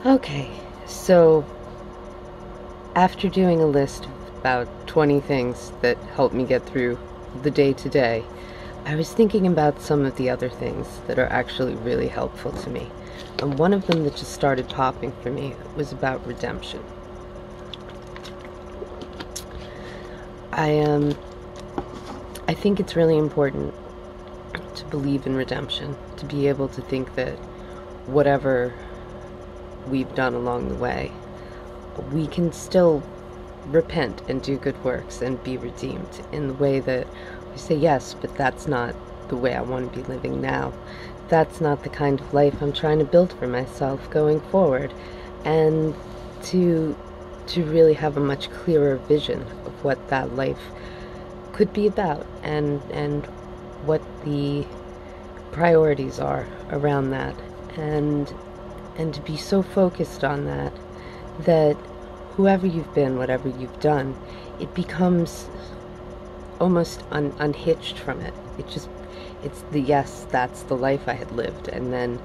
Okay, so after doing a list of about 20 things that help me get through the day to day, I was thinking about some of the other things that are actually really helpful to me. And one of them that just started popping for me was about redemption. I I think it's really important to believe in redemption, to be able to think that whatever we've done along the way, we can still repent and do good works and be redeemed in the way that we say, yes, but that's not the way I want to be living now. That's not the kind of life I'm trying to build for myself going forward. And to really have a much clearer vision of what that life could be about, and what the priorities are around that, and to be so focused on that, that whoever you've been, whatever you've done, it becomes almost unhitched from it. It's the yes, that's the life I had lived. And then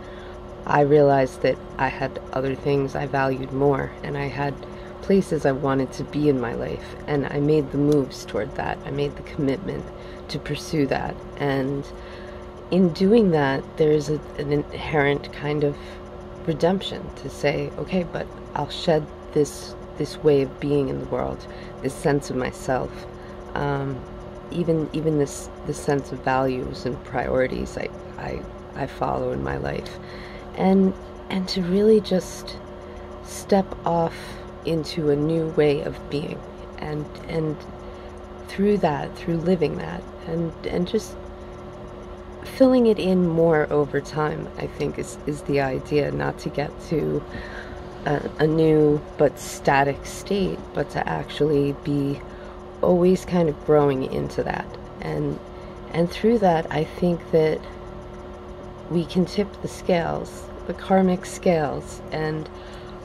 I realized that I had other things I valued more, and I had places I wanted to be in my life, and I made the moves toward that. I made the commitment to pursue that. And in doing that, there's an inherent kind of redemption to say, okay, but I'll shed this way of being in the world, this sense of myself, even this sense of values and priorities I follow in my life, and to really just step off into a new way of being, and through living that, and just filling it in more over time, I think is the idea. Not to get to a new but static state, but to actually be always kind of growing into that. And through that, I think that we can tip the scales, the karmic scales. And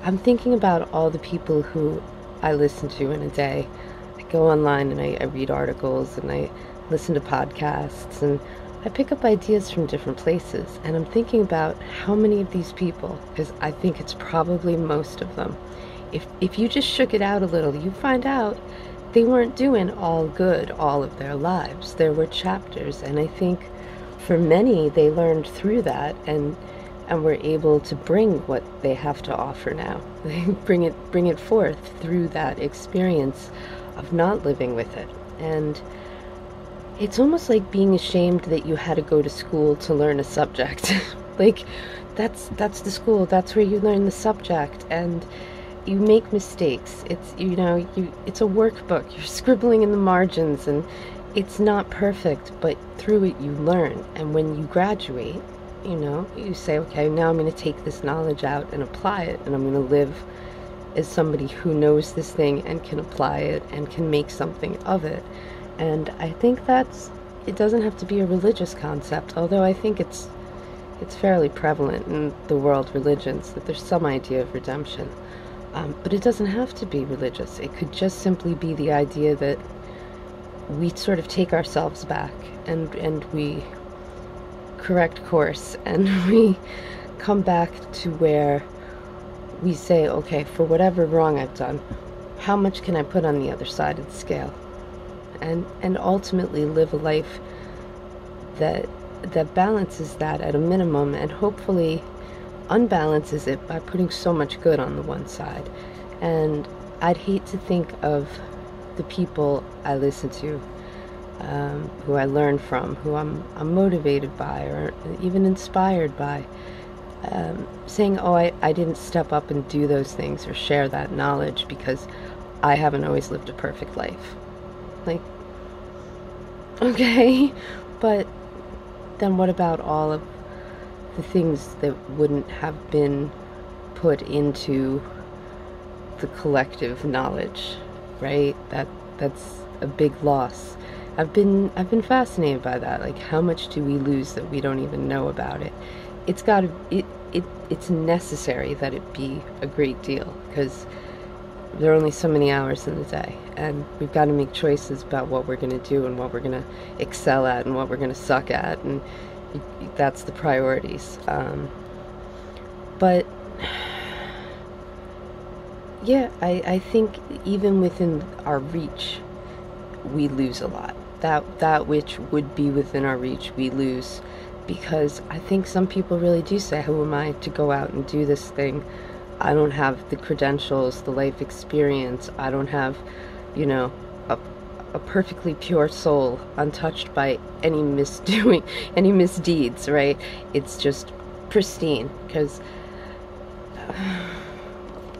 I'm thinking about all the people who I listen to in a day. I go online and I read articles, and I listen to podcasts, and I pick up ideas from different places. And I'm thinking about how many of these people, because I think it's probably most of them, if you just shook it out a little, you find out they weren't doing all good all of their lives. There were chapters, and I think for many, they learned through that, and were able to bring what they have to offer now. They bring it forth through that experience of not living with it. And it's almost like being ashamed that you had to go to school to learn a subject. Like, that's the school, that's where you learn the subject, and you make mistakes. It's, it's a workbook. You're scribbling in the margins, and it's not perfect, but through it you learn. And when you graduate, you say, okay, now I'm going to take this knowledge out and apply it, and I'm going to live as somebody who knows this thing and can apply it and can make something of it. And I think it doesn't have to be a religious concept, although I think it's fairly prevalent in the world religions that there's some idea of redemption. But it doesn't have to be religious. It could just simply be the idea that we sort of take ourselves back, and we correct course, and we come back to where we say, okay, for whatever wrong I've done, how much can I put on the other side of the scale? And ultimately live a life that balances that at a minimum, and hopefully unbalances it by putting so much good on the one side. And I'd hate to think of the people I listen to, who I learn from, who I'm motivated by, or even inspired by, saying, oh, I didn't step up and do those things or share that knowledge because I haven't always lived a perfect life. Like, okay, but then what about all of the things that wouldn't have been put into the collective knowledge, right? That's a big loss. I've been fascinated by that. Like, how much do we lose that we don't even know about it? It's necessary that it be a great deal, because there are only so many hours in the day, and we've got to make choices about what we're going to do and what we're going to excel at and what we're going to suck at, and that's the priorities. But Yeah, I think even within our reach, we lose a lot. That which would be within our reach, we lose, because I think some people really do say, "Who am I to go out and do this thing? I don't have the credentials, the life experience. I don't have, you know, a a perfectly pure soul, untouched by any misdoing, any misdeeds." Right? It's just pristine, because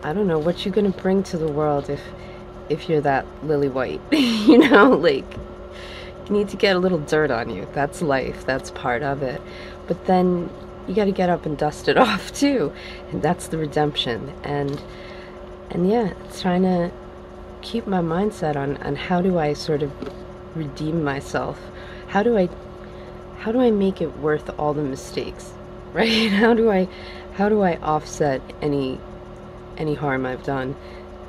I don't know what you're gonna bring to the world if you're that lily white. Like, you need to get a little dirt on you. That's life. That's part of it. But then you got to get up and dust it off too, and that's the redemption. And yeah, it's trying to keep my mindset on how do I sort of redeem myself? How do I make it worth all the mistakes? Right? How do I offset any harm I've done,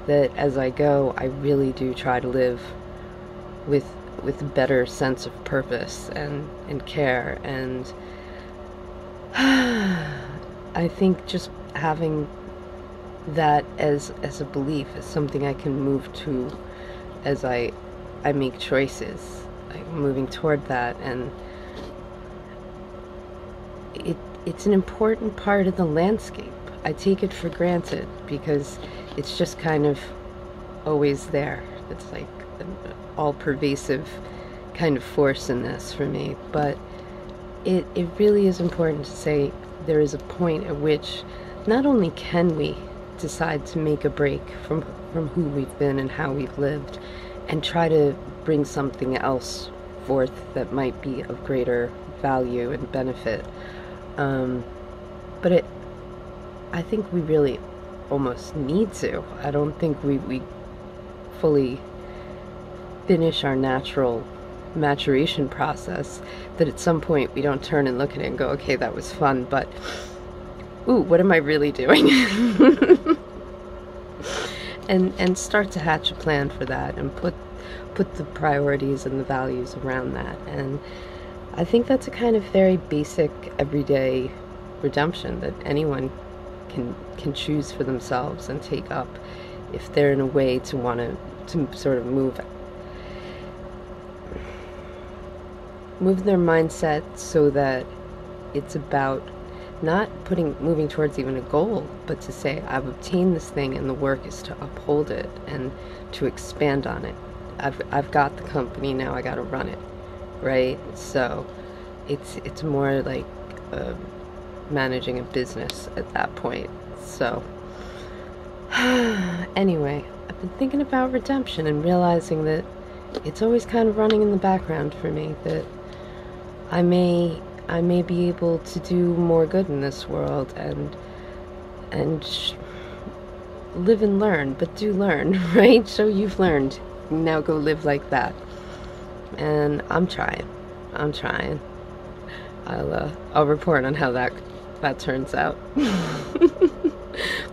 that as I go, I really do try to live with a better sense of purpose and care. And I think just having that as a belief is something I can move to as I make choices, like moving toward that. And it's an important part of the landscape. I take it for granted because it's just kind of always there. It's like an all-pervasive kind of force in this for me. But it really is important to say there is a point at which not only can we decide to make a break from who we've been and how we've lived, and try to bring something else forth that might be of greater value and benefit, but I think we really almost need to. I don't think we fully finish our natural maturation process, that at some point we don't turn and look at it and go, okay, that was fun, but ooh, what am I really doing? and start to hatch a plan for that, and put the priorities and the values around that. And I think that's a kind of very basic everyday redemption that anyone can choose for themselves and take up if they're in a way to want to sort of move their mindset so that it's about not moving towards even a goal, but to say, I've obtained this thing and the work is to uphold it and to expand on it. I've got the company, now I got to run it, right? So it's more like managing a business at that point. So anyway, I've been thinking about redemption and realizing that it's always kind of running in the background for me, that I may be able to do more good in this world and live and learn, but do learn, right? So you've learned, now go live like that. And I'm trying. I'll report on how that turns out.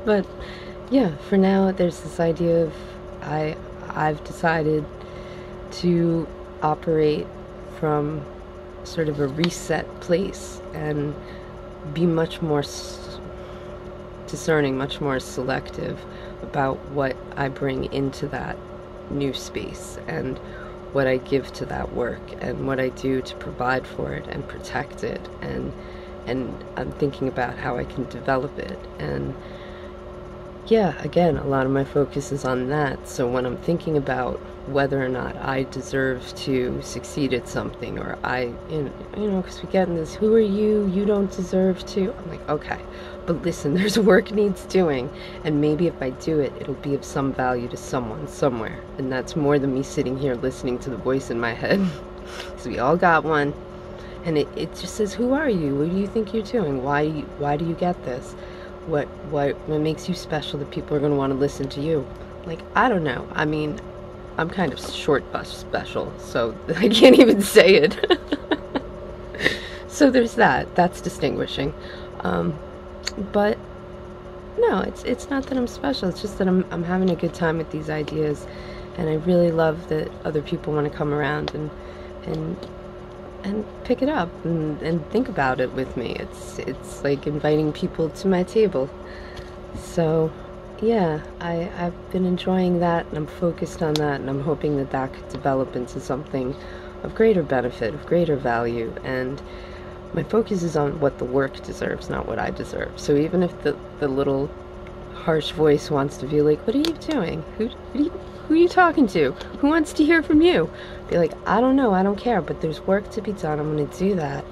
But yeah, for now there's this idea of I've decided to operate from sort of a reset place and be much more discerning, much more selective about what I bring into that new space, and what I give to that work, and what I do to provide for it and protect it, and I'm thinking about how I can develop it. And yeah, again, a lot of my focus is on that. So when I'm thinking about whether or not I deserve to succeed at something, or because we get in this, who are you? You don't deserve to. I'm like, okay, but listen, there's work needs doing, and maybe if I do it, it'll be of some value to someone somewhere, and that's more than me sitting here listening to the voice in my head. Because we all got one, and it just says, who are you? What do you think you're doing? Why do you get this? What makes you special that people are going to want to listen to you? Like, I don't know. I mean, I'm kind of short bus special, so I can't even say it. So there's that. That's distinguishing. But no, it's not that I'm special. It's just that I'm having a good time with these ideas, and I really love that other people want to come around and pick it up and think about it with me. It's like inviting people to my table. So Yeah, I've been enjoying that and I'm focused on that and I'm hoping that that could develop into something of greater benefit, of greater value. And my focus is on what the work deserves, not what I deserve. So even if the little harsh voice wants to be like, what are you doing? Who are you talking to? Who wants to hear from you? Be like, I don't know, I don't care, but there's work to be done. I'm going to do that.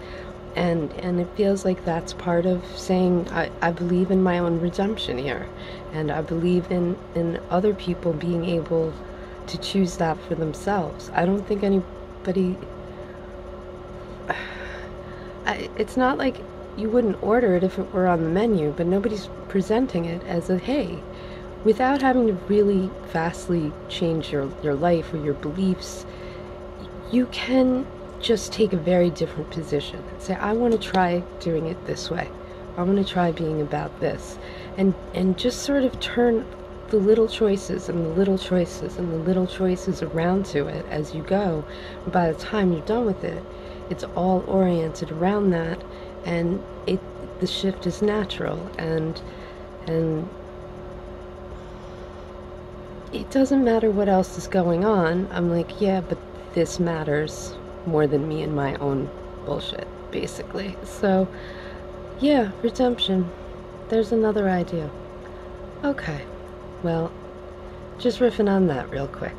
And it feels like that's part of saying I believe in my own redemption here. And I believe in other people being able to choose that for themselves. I don't think anybody it's not like you wouldn't order it if it were on the menu, but nobody's presenting it as a hey, without having to really vastly change your life or your beliefs. You can just take a very different position and say, I want to try doing it this way. I want to try being about this. And just sort of turn the little choices and the little choices and the little choices around to it as you go. And by the time you're done with it, it's all oriented around that, and the shift is natural, and it doesn't matter what else is going on. I'm like, yeah, but this matters more than me and my own bullshit, basically. So yeah, redemption. There's another idea. Okay, well, just riffing on that real quick.